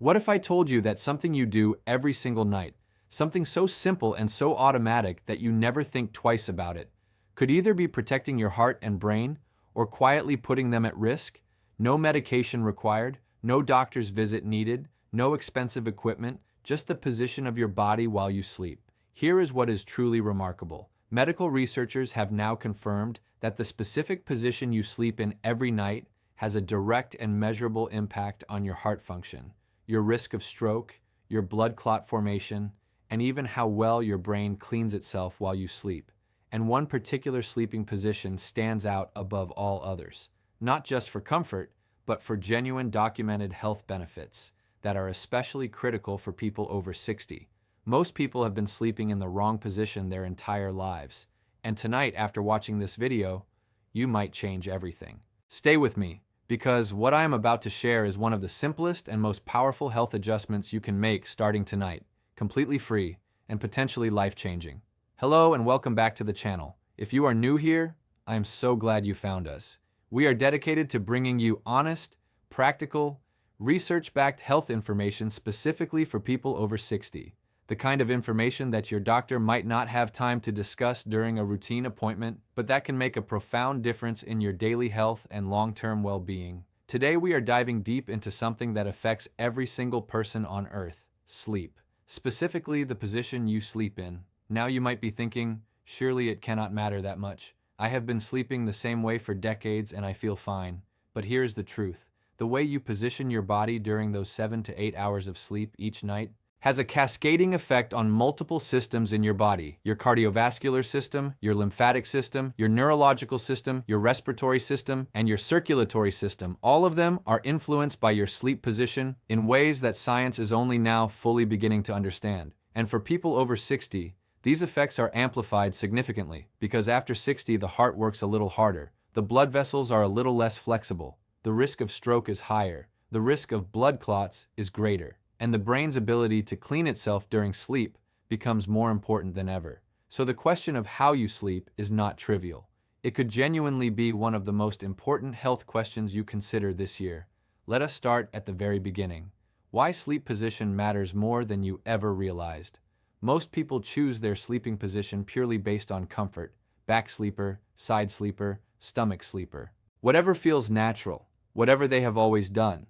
What if I told you that something you do every single night, something so simple and so automatic that you never think twice about it, could either be protecting your heart and brain or quietly putting them at risk? No medication required, no doctor's visit needed, no expensive equipment, just the position of your body while you sleep. Here is what is truly remarkable. Medical researchers have now confirmed that the specific position you sleep in every night has a direct and measurable impact on your heart function, your risk of stroke, your blood clot formation, and even how well your brain cleans itself while you sleep. And one particular sleeping position stands out above all others, not just for comfort, but for genuine documented health benefits that are especially critical for people over 60. Most people have been sleeping in the wrong position their entire lives, and tonight, after watching this video, you might change everything. Stay with me, because what I am about to share is one of the simplest and most powerful health adjustments you can make starting tonight, completely free and potentially life-changing. Hello and welcome back to the channel. If you are new here, I am so glad you found us. We are dedicated to bringing you honest, practical, research-backed health information specifically for people over 60. The kind of information that your doctor might not have time to discuss during a routine appointment, but that can make a profound difference in your daily health and long-term well-being. Today we are diving deep into something that affects every single person on Earth: sleep. Specifically, the position you sleep in. Now you might be thinking, surely it cannot matter that much. I have been sleeping the same way for decades and I feel fine. But here's the truth. The way you position your body during those 7 to 8 hours of sleep each night has a cascading effect on multiple systems in your body: your cardiovascular system, your lymphatic system, your neurological system, your respiratory system, and your circulatory system. All of them are influenced by your sleep position in ways that science is only now fully beginning to understand. And for people over 60, these effects are amplified significantly because after 60, the heart works a little harder, the blood vessels are a little less flexible, the risk of stroke is higher, the risk of blood clots is greater, and the brain's ability to clean itself during sleep becomes more important than ever. So the question of how you sleep is not trivial. It could genuinely be one of the most important health questions you consider this year. Let us start at the very beginning. Why sleep position matters more than you ever realized. Most people choose their sleeping position purely based on comfort: back sleeper, side sleeper, stomach sleeper. Whatever feels natural, whatever they have always done.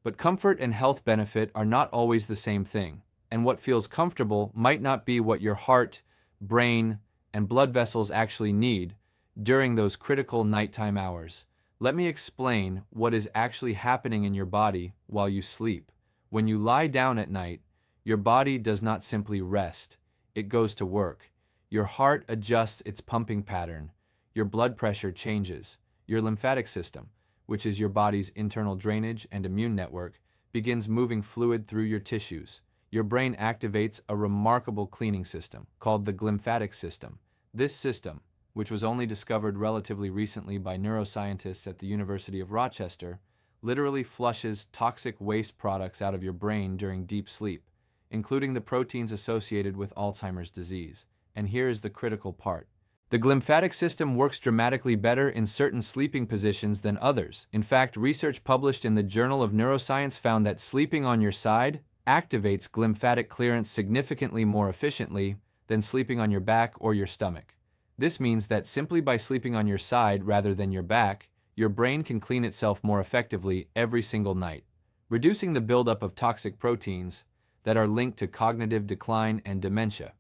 But comfort and health benefit are not always the same thing, and what feels comfortable might not be what your heart, brain, and blood vessels actually need during those critical nighttime hours. Let me explain what is actually happening in your body while you sleep. When you lie down at night, your body does not simply rest, it goes to work. Your heart adjusts its pumping pattern, your blood pressure changes, your lymphatic system, which is your body's internal drainage and immune network, begins moving fluid through your tissues. Your brain activates a remarkable cleaning system called the glymphatic system. This system, which was only discovered relatively recently by neuroscientists at the University of Rochester, literally flushes toxic waste products out of your brain during deep sleep, including the proteins associated with Alzheimer's disease. And here is the critical part. The glymphatic system works dramatically better in certain sleeping positions than others. In fact, research published in the Journal of Neuroscience found that sleeping on your side activates glymphatic clearance significantly more efficiently than sleeping on your back or your stomach. This means that simply by sleeping on your side rather than your back, your brain can clean itself more effectively every single night, reducing the buildup of toxic proteins that are linked to cognitive decline and dementia.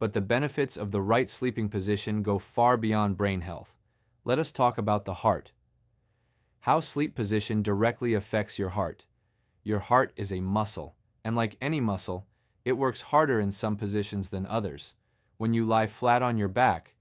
But the benefits of the right sleeping position go far beyond brain health. Let us talk about the heart. How sleep position directly affects your heart. Your heart is a muscle, and like any muscle, it works harder in some positions than others. When you lie flat on your back,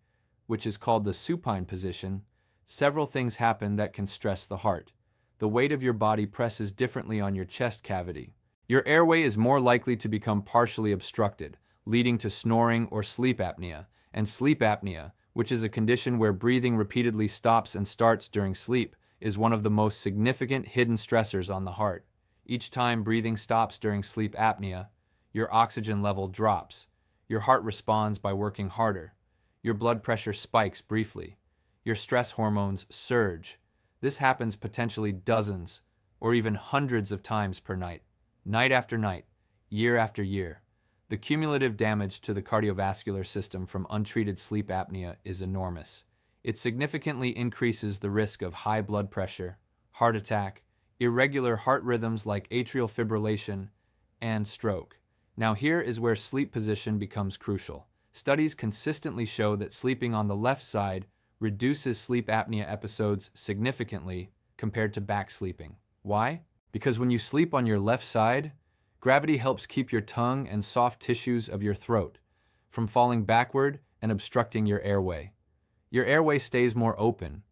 which is called the supine position, several things happen that can stress the heart. The weight of your body presses differently on your chest cavity. Your airway is more likely to become partially obstructed, leading to snoring or sleep apnea. And sleep apnea, which is a condition where breathing repeatedly stops and starts during sleep, is one of the most significant hidden stressors on the heart. Each time breathing stops during sleep apnea, your oxygen level drops. Your heart responds by working harder. Your blood pressure spikes briefly. Your stress hormones surge. This happens potentially dozens or even hundreds of times per night. night after night, year after year. The cumulative damage to the cardiovascular system from untreated sleep apnea is enormous. It significantly increases the risk of high blood pressure, heart attack, irregular heart rhythms like atrial fibrillation, and stroke. Now here is where sleep position becomes crucial. Studies consistently show that sleeping on the left side reduces sleep apnea episodes significantly compared to back sleeping. Why? Because when you sleep on your left side, gravity helps keep your tongue and soft tissues of your throat from falling backward and obstructing your airway. Your airway stays more open,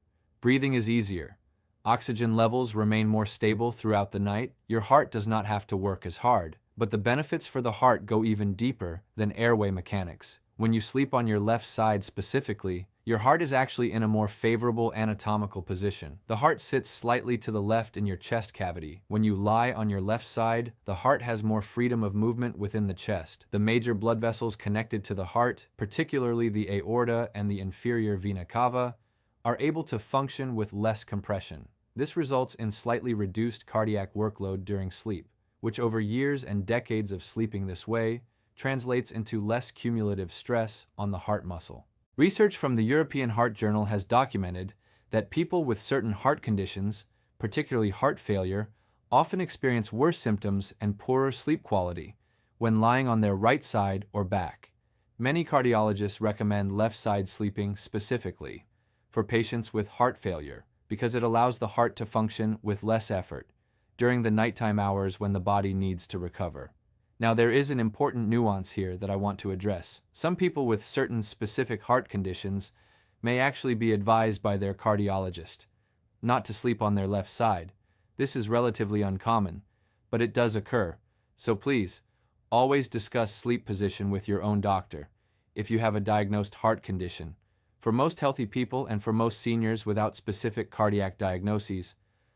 breathing is easier, oxygen levels remain more stable throughout the night, your heart does not have to work as hard. But the benefits for the heart go even deeper than airway mechanics. When you sleep on your left side specifically, your heart is actually in a more favorable anatomical position. The heart sits slightly to the left in your chest cavity. When you lie on your left side, the heart has more freedom of movement within the chest. The major blood vessels connected to the heart, particularly the aorta and the inferior vena cava, are able to function with less compression. This results in slightly reduced cardiac workload during sleep, which over years and decades of sleeping this way translates into less cumulative stress on the heart muscle. Research from the European Heart Journal has documented that people with certain heart conditions, particularly heart failure, often experience worse symptoms and poorer sleep quality when lying on their right side or back. Many cardiologists recommend left side sleeping specifically for patients with heart failure because it allows the heart to function with less effort during the nighttime hours when the body needs to recover. Now, there is an important nuance here that I want to address. Some people with certain specific heart conditions may actually be advised by their cardiologist not to sleep on their left side. This is relatively uncommon, but it does occur. So please, always discuss sleep position with your own doctor if you have a diagnosed heart condition. For most healthy people and for most seniors without specific cardiac diagnoses,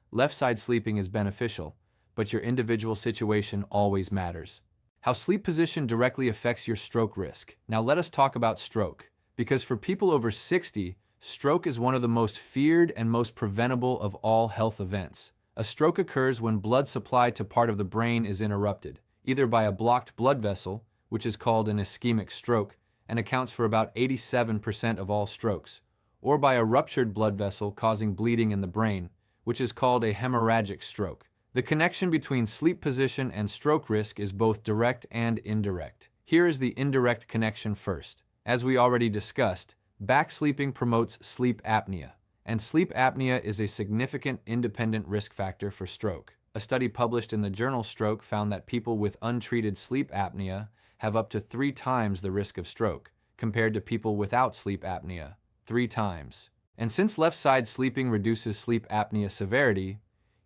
left side sleeping is beneficial, but your individual situation always matters. How sleep position directly affects your stroke risk. Now let us talk about stroke, because for people over 60, stroke is one of the most feared and most preventable of all health events. A stroke occurs when blood supply to part of the brain is interrupted, either by a blocked blood vessel, which is called an ischemic stroke and accounts for about 87% of all strokes, or by a ruptured blood vessel causing bleeding in the brain, which is called a hemorrhagic stroke. The connection between sleep position and stroke risk is both direct and indirect. Here is the indirect connection first. As we already discussed, back sleeping promotes sleep apnea, and sleep apnea is a significant independent risk factor for stroke. A study published in the journal Stroke found that people with untreated sleep apnea have up to 3 times the risk of stroke, compared to people without sleep apnea, 3 times. And since left side sleeping reduces sleep apnea severity,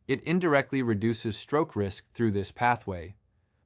it indirectly reduces stroke risk through this pathway.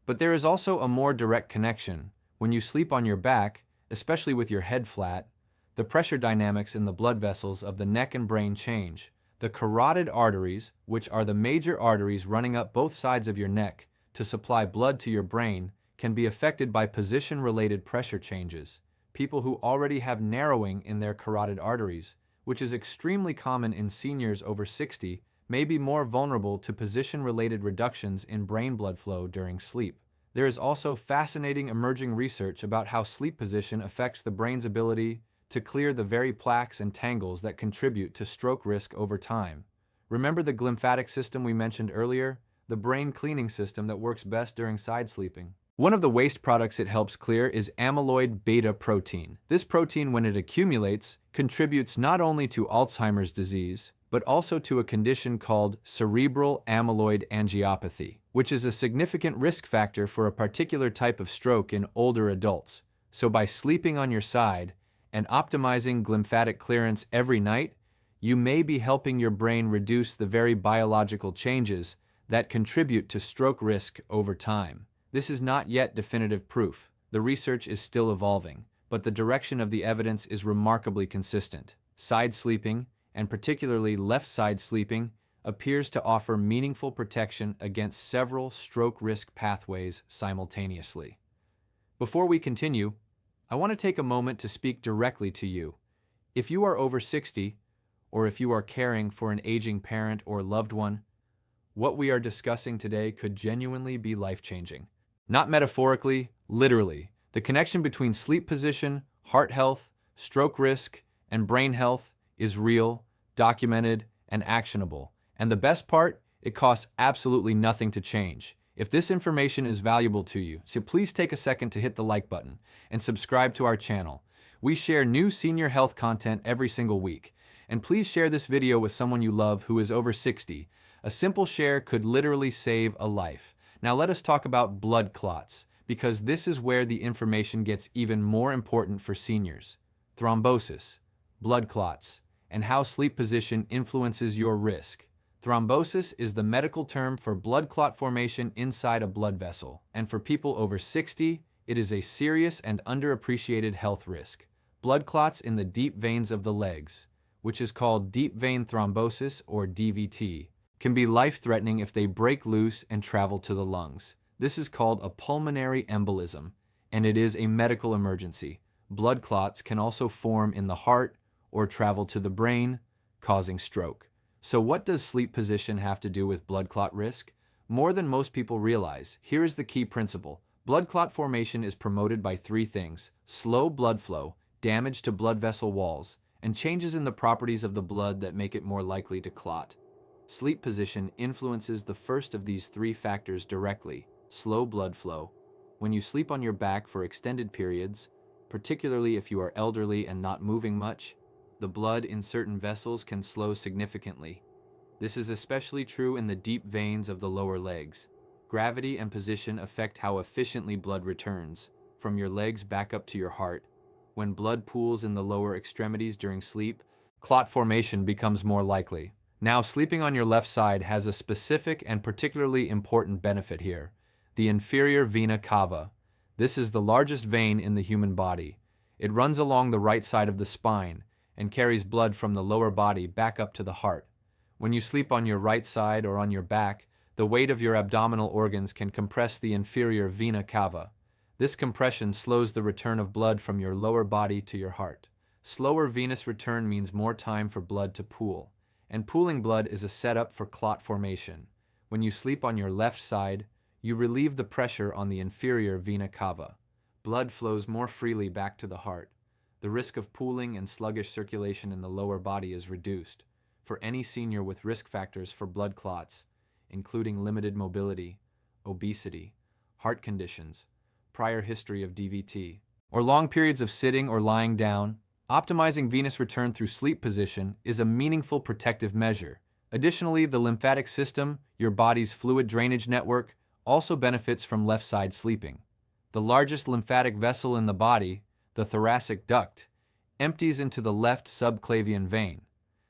But there is also a more direct connection. When you sleep on your back, especially with your head flat, the pressure dynamics in the blood vessels of the neck and brain change. The carotid arteries, which are the major arteries running up both sides of your neck to supply blood to your brain, can be affected by position-related pressure changes. People who already have narrowing in their carotid arteries, which is extremely common in seniors over 60, may be more vulnerable to position-related reductions in brain blood flow during sleep. There is also fascinating emerging research about how sleep position affects the brain's ability to clear the very plaques and tangles that contribute to stroke risk over time. Remember the glymphatic system we mentioned earlier? The brain cleaning system that works best during side sleeping. One of the waste products it helps clear is amyloid beta protein. This protein, when it accumulates, contributes not only to Alzheimer's disease, but also to a condition called cerebral amyloid angiopathy, which is a significant risk factor for a particular type of stroke in older adults. So by sleeping on your side and optimizing glymphatic clearance every night, you may be helping your brain reduce the very biological changes that contribute to stroke risk over time. This is not yet definitive proof. The research is still evolving, but the direction of the evidence is remarkably consistent. Side sleeping, and particularly left side sleeping, appears to offer meaningful protection against several stroke risk pathways simultaneously. Before we continue, I want to take a moment to speak directly to you. If you are over 60, or if you are caring for an aging parent or loved one, What we are discussing today could genuinely be life-changing. Not metaphorically, literally. The connection between sleep position, heart health, stroke risk, and brain health is real, documented, and actionable. And the best part, it costs absolutely nothing to change. If this information is valuable to you, so please take a second to hit the like button and subscribe to our channel. We share new senior health content every single week. And please share this video with someone you love who is over 60. A simple share could literally save a life. Now let us talk about blood clots, because this is where the information gets even more important for seniors. Thrombosis, blood clots, and how sleep position influences your risk. Thrombosis is the medical term for blood clot formation inside a blood vessel, and for people over 60, it is a serious and underappreciated health risk. Blood clots in the deep veins of the legs, which is called deep vein thrombosis or DVT, can be life-threatening if they break loose and travel to the lungs. This is called a pulmonary embolism, and it is a medical emergency. Blood clots can also form in the heart or travel to the brain, causing stroke. So what does sleep position have to do with blood clot risk? More than most people realize. Here is the key principle. Blood clot formation is promoted by three things: slow blood flow, damage to blood vessel walls, and changes in the properties of the blood that make it more likely to clot. Sleep position influences the first of these three factors directly: slow blood flow. When you sleep on your back for extended periods, particularly if you are elderly and not moving much, the blood in certain vessels can slow significantly. This is especially true in the deep veins of the lower legs. Gravity and position affect how efficiently blood returns, from your legs back up to your heart. When blood pools in the lower extremities during sleep, clot formation becomes more likely. Now, sleeping on your left side has a specific and particularly important benefit here: the inferior vena cava. This is the largest vein in the human body. It runs along the right side of the spine and carries blood from the lower body back up to the heart. When you sleep on your right side or on your back, the weight of your abdominal organs can compress the inferior vena cava. This compression slows the return of blood from your lower body to your heart. Slower venous return means more time for blood to pool, and pooling blood is a setup for clot formation. When you sleep on your left side, you relieve the pressure on the inferior vena cava. Blood flows more freely back to the heart. The risk of pooling and sluggish circulation in the lower body is reduced. For any senior with risk factors for blood clots, including limited mobility, obesity, heart conditions, prior history of DVT, or long periods of sitting or lying down, optimizing venous return through sleep position is a meaningful protective measure. Additionally, the lymphatic system, your body's fluid drainage network, also benefits from left-side sleeping. The largest lymphatic vessel in the body, the thoracic duct, empties into the left subclavian vein.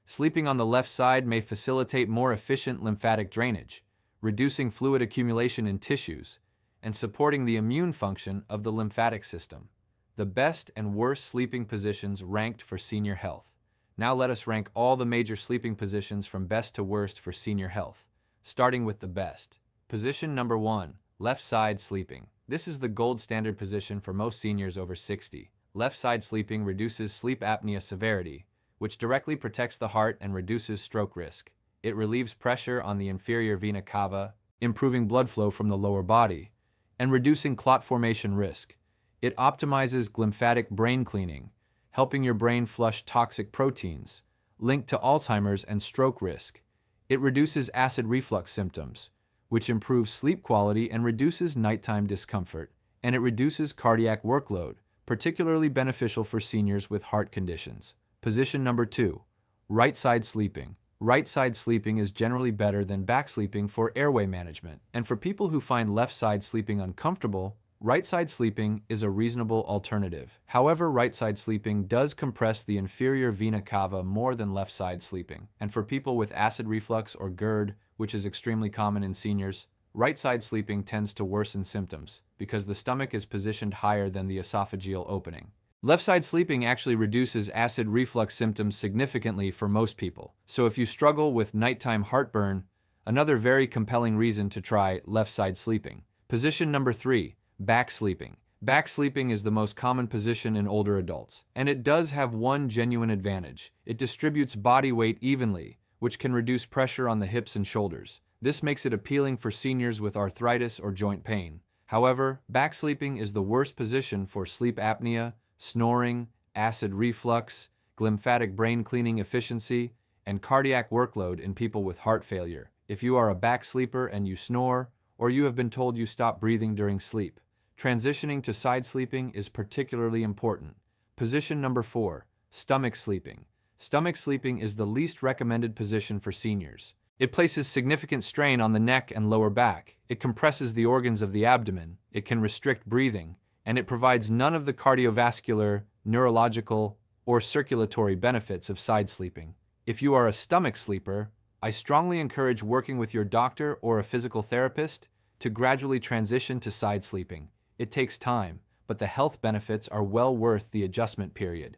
Sleeping on the left side may facilitate more efficient lymphatic drainage, reducing fluid accumulation in tissues, and supporting the immune function of the lymphatic system. The best and worst sleeping positions ranked for senior health. Now let us rank all the major sleeping positions from best to worst for senior health, starting with the best. Position number 1, left side sleeping. This is the gold standard position for most seniors over 60. Left side sleeping reduces sleep apnea severity, which directly protects the heart and reduces stroke risk. It relieves pressure on the inferior vena cava, improving blood flow from the lower body, and reducing clot formation risk. It optimizes lymphatic brain cleaning, helping your brain flush toxic proteins, linked to Alzheimer's and stroke risk. It reduces acid reflux symptoms, which improves sleep quality and reduces nighttime discomfort. And it reduces cardiac workload, particularly beneficial for seniors with heart conditions. Position number 2, right side sleeping. Right side sleeping is generally better than back sleeping for airway management. And for people who find left side sleeping uncomfortable, right side sleeping is a reasonable alternative. However, right side sleeping does compress the inferior vena cava more than left side sleeping. And for people with acid reflux or GERD, which is extremely common in seniors, right side sleeping tends to worsen symptoms because the stomach is positioned higher than the esophageal opening. Left side sleeping actually reduces acid reflux symptoms significantly for most people. So if you struggle with nighttime heartburn, another very compelling reason to try left side sleeping. Position number 3, back sleeping. Back sleeping is the most common position in older adults, and it does have one genuine advantage. It distributes body weight evenly, which can reduce pressure on the hips and shoulders. This makes it appealing for seniors with arthritis or joint pain. However, back sleeping is the worst position for sleep apnea, snoring, acid reflux, glymphatic brain cleaning efficiency, and cardiac workload in people with heart failure. If you are a back sleeper and you snore, or you have been told you stop breathing during sleep, transitioning to side sleeping is particularly important. Position number 4, stomach sleeping. Stomach sleeping is the least recommended position for seniors. It places significant strain on the neck and lower back. It compresses the organs of the abdomen, it can restrict breathing, and it provides none of the cardiovascular, neurological, or circulatory benefits of side sleeping. If you are a stomach sleeper, I strongly encourage working with your doctor or a physical therapist to gradually transition to side sleeping. It takes time, but the health benefits are well worth the adjustment period.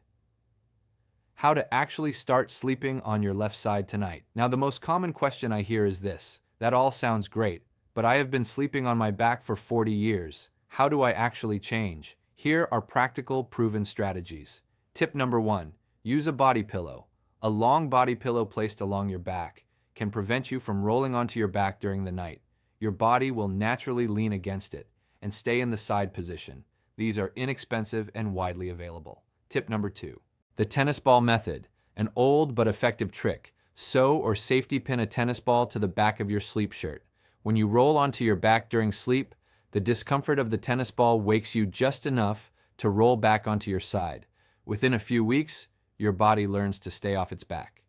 How to actually start sleeping on your left side tonight. Now, the most common question I hear is this: that all sounds great, but I have been sleeping on my back for 40 years. How do I actually change? Here are practical, proven strategies. Tip number 1, use a body pillow. A long body pillow placed along your back can prevent you from rolling onto your back during the night. Your body will naturally lean against it and stay in the side position. These are inexpensive and widely available. Tip number 2, the tennis ball method, an old but effective trick. Sew or safety pin a tennis ball to the back of your sleep shirt. When you roll onto your back during sleep, the discomfort of the tennis ball wakes you just enough to roll back onto your side. Within a few weeks, your body learns to stay off its back.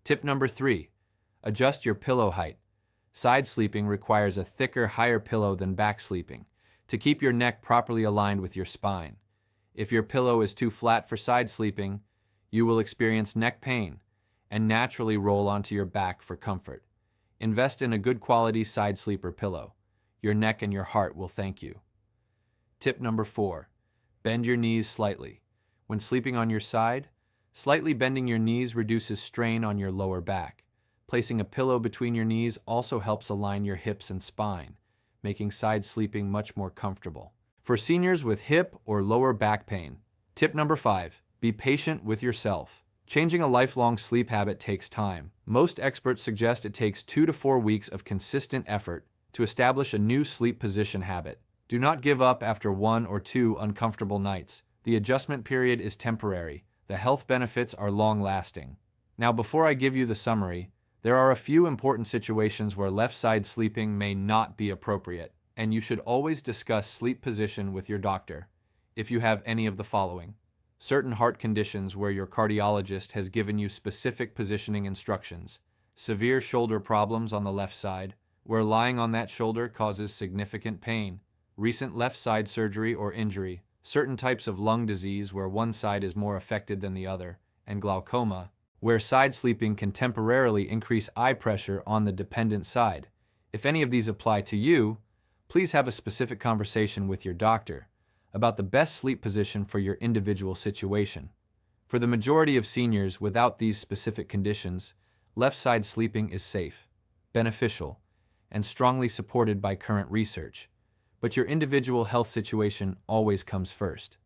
Tip number 3, adjust your pillow height. Side sleeping requires a thicker, higher pillow than back sleeping to keep your neck properly aligned with your spine. If your pillow is too flat for side sleeping, you will experience neck pain and naturally roll onto your back for comfort. Invest in a good quality side sleeper pillow. Your neck and your heart will thank you. Tip number 4, bend your knees slightly. When sleeping on your side, slightly bending your knees reduces strain on your lower back. Placing a pillow between your knees also helps align your hips and spine, making side sleeping much more comfortable. For seniors with hip or lower back pain, tip number 5, be patient with yourself. Changing a lifelong sleep habit takes time. Most experts suggest it takes 2 to 4 weeks of consistent effort to establish a new sleep position habit. Do not give up after 1 or 2 uncomfortable nights. The adjustment period is temporary. The health benefits are long-lasting. Now, before I give you the summary, there are a few important situations where left side sleeping may not be appropriate, and you should always discuss sleep position with your doctor if you have any of the following: certain heart conditions where your cardiologist has given you specific positioning instructions, severe shoulder problems on the left side, where lying on that shoulder causes significant pain, recent left side surgery or injury, certain types of lung disease where one side is more affected than the other, and glaucoma, where side sleeping can temporarily increase eye pressure on the dependent side. If any of these apply to you, please have a specific conversation with your doctor about the best sleep position for your individual situation. For the majority of seniors without these specific conditions, left side sleeping is safe, beneficial, and strongly supported by current research. But your individual health situation always comes first.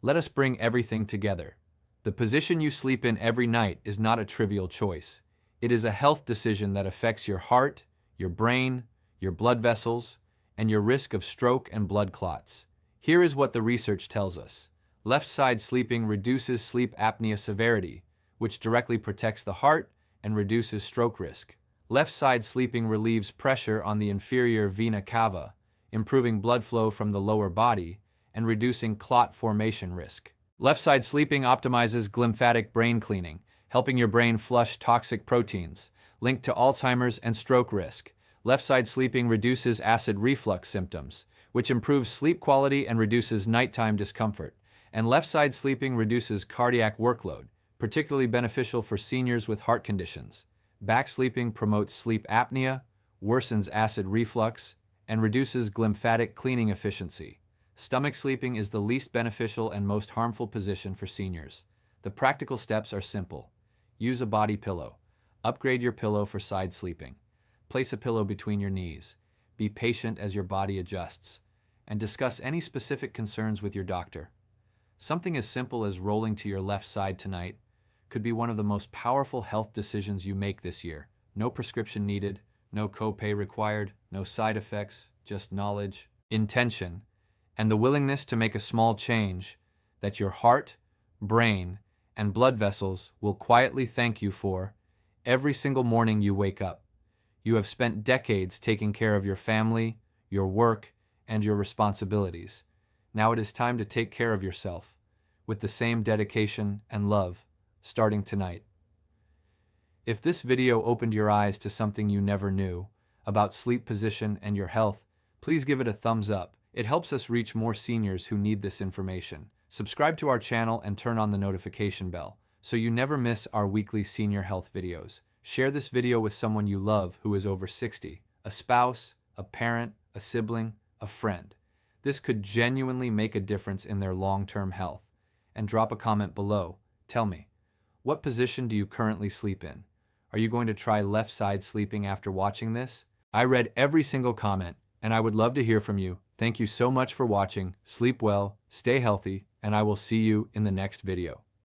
Let us bring everything together. The position you sleep in every night is not a trivial choice. It is a health decision that affects your heart, your brain, your blood vessels, and your risk of stroke and blood clots. Here is what the research tells us. Left side sleeping reduces sleep apnea severity, which directly protects the heart and reduces stroke risk. Left side sleeping relieves pressure on the inferior vena cava, improving blood flow from the lower body and reducing clot formation risk. Left side sleeping optimizes glymphatic brain cleaning, helping your brain flush toxic proteins, linked to Alzheimer's and stroke risk. Left side sleeping reduces acid reflux symptoms, which improves sleep quality and reduces nighttime discomfort. And left side sleeping reduces cardiac workload, particularly beneficial for seniors with heart conditions. Back sleeping promotes sleep apnea, worsens acid reflux, and reduces glymphatic cleaning efficiency. Stomach sleeping is the least beneficial and most harmful position for seniors. The practical steps are simple. Use a body pillow. Upgrade your pillow for side sleeping. Place a pillow between your knees. Be patient as your body adjusts. And discuss any specific concerns with your doctor. Something as simple as rolling to your left side tonight could be one of the most powerful health decisions you make this year. No prescription needed, no copay required, no side effects, just knowledge, intention, and the willingness to make a small change that your heart, brain, and blood vessels will quietly thank you for every single morning you wake up. You have spent decades taking care of your family, your work, and your responsibilities. Now it is time to take care of yourself with the same dedication and love, starting tonight. If this video opened your eyes to something you never knew about sleep position and your health, please give it a thumbs up. It helps us reach more seniors who need this information. Subscribe to our channel and turn on the notification bell so you never miss our weekly senior health videos. Share this video with someone you love who is over 60, a spouse, a parent, a sibling, a friend. This could genuinely make a difference in their long-term health. And drop a comment below. Tell me, what position do you currently sleep in? Are you going to try left side sleeping after watching this? I read every single comment, and I would love to hear from you. Thank you so much for watching. Sleep well, stay healthy, and I will see you in the next video.